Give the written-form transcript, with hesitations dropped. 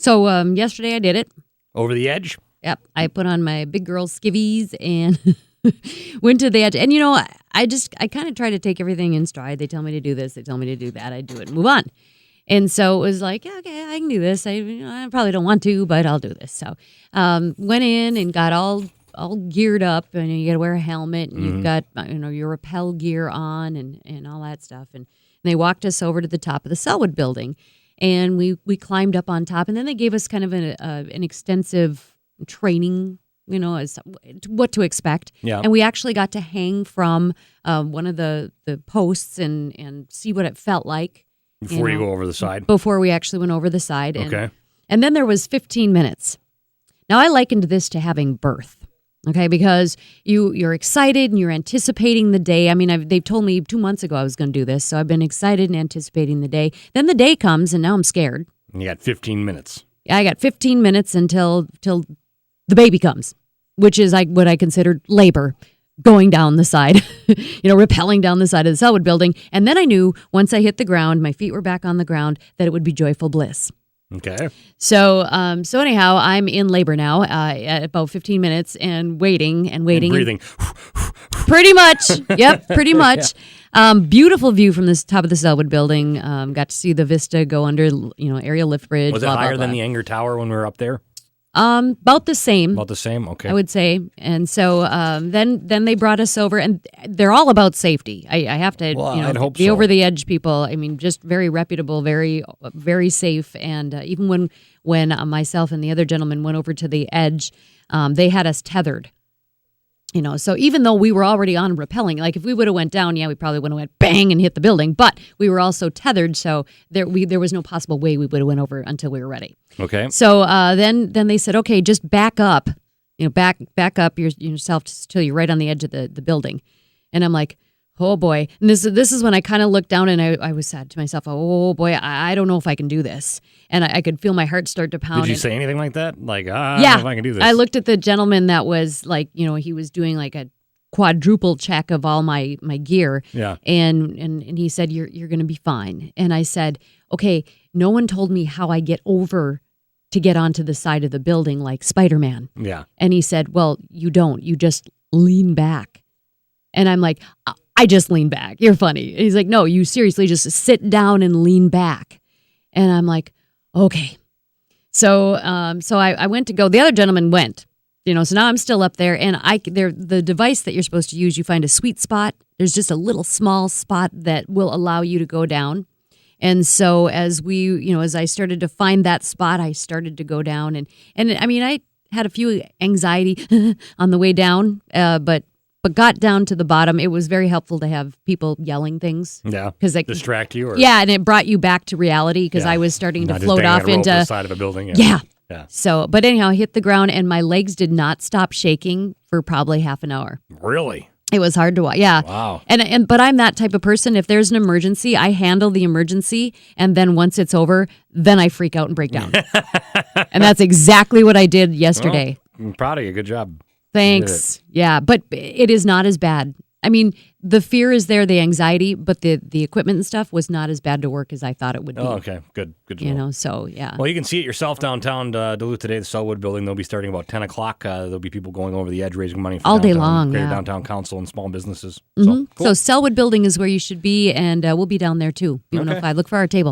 So yesterday I did it. Over the edge? Yep. I put on my big girl skivvies and went to the edge. And, I kind of try to take everything in stride. They tell me to do this. They tell me to do that. I do it and move on. And so it was like, yeah, okay, I can do this. I probably don't want to, but I'll do this. So went in and got all geared up. And you got to wear a helmet. And you've got, your rappel gear on and all that stuff. And they walked us over to the top of the Selwood building. And we climbed up on top. And then they gave us kind of an extensive training, as what to expect. Yeah. And we actually got to hang from one of the posts and see what it felt like. Before you go over the side? Before we actually went over the side. Okay. And then there was 15 minutes. Now, I likened this to having birth, okay, because you're excited and you're anticipating the day. I mean, they've told me 2 months ago I was going to do this, so I've been excited and anticipating the day. Then the day comes, and now I'm scared. And you got 15 minutes. I got 15 minutes until the baby comes, which is what I considered labor. Going down the side, rappelling down the side of the Selwood building. And then I knew once I hit the ground, my feet were back on the ground, that it would be joyful bliss. Okay. So anyhow, I'm in labor now at about 15 minutes and waiting. And breathing. Pretty much. Yep, pretty much. Yeah. Beautiful view from the top of the Selwood building. Got to see the vista go under, aerial lift bridge. Was it higher than the Anger Tower when we were up there? About the same. About the same, okay. I would say. And so then they brought us over, and they're all about safety. I have to, I'd hope the so. over the edge people. I mean, just very reputable, very, very safe. And even when myself and the other gentleman went over to the edge, they had us tethered. So even though we were already on rappelling, like if we would have went down, we probably would have went bang and hit the building. But we were also tethered, so there was no possible way we would have went over until we were ready. Okay. So then they said, okay, just back up, back up yourself till you're right on the edge of the building. And I'm like, oh boy. And this is when I kind of looked down and I was sad to myself, oh boy, I don't know if I can do this. And I could feel my heart start to pound. Did you say anything like that? Like, I don't yeah, know if I can do this. I looked at the gentleman that was like, he was doing like a quadruple check of all my gear. Yeah. And he said, you're going to be fine. And I said, okay, no one told me how I get over to get onto the side of the building like Spider-Man. Yeah. And he said, well, you don't. You just lean back. And I'm like, I just lean back. You're funny. And he's like, no, you seriously just sit down and lean back. And I'm like, okay. So I went to go. The other gentleman went. So now I'm still up there, and the device that you're supposed to use, you find a sweet spot. There's just a little small spot that will allow you to go down. And so as I started to find that spot, I started to go down, and I mean, I had a few anxiety on the way down, but got down to the bottom. It was very helpful to have people yelling things. Yeah, because distract you. Or... Yeah, and it brought you back to reality because I was starting to float off into the side of a building. Yeah. So, but anyhow, I hit the ground and my legs did not stop shaking for probably half an hour. Really? It was hard to watch. Yeah. Wow. But I'm that type of person. If there's an emergency, I handle the emergency, and then once it's over, then I freak out and break down. And that's exactly what I did yesterday. Well, I'm proud of you. Good job. Thanks. Yeah, but it is not as bad. I mean, the fear is there, the anxiety, but the equipment and stuff was not as bad to work as I thought it would be. Oh, okay. Good. To know. So, yeah. Well, you can see it yourself downtown Duluth today, the Selwood building. They'll be starting about 10 o'clock. There'll be people going over the edge, raising money for all day long, Greater Downtown Council and small businesses. Mm-hmm. So, cool. So Selwood building is where you should be, and we'll be down there, too. 105. Look for our table.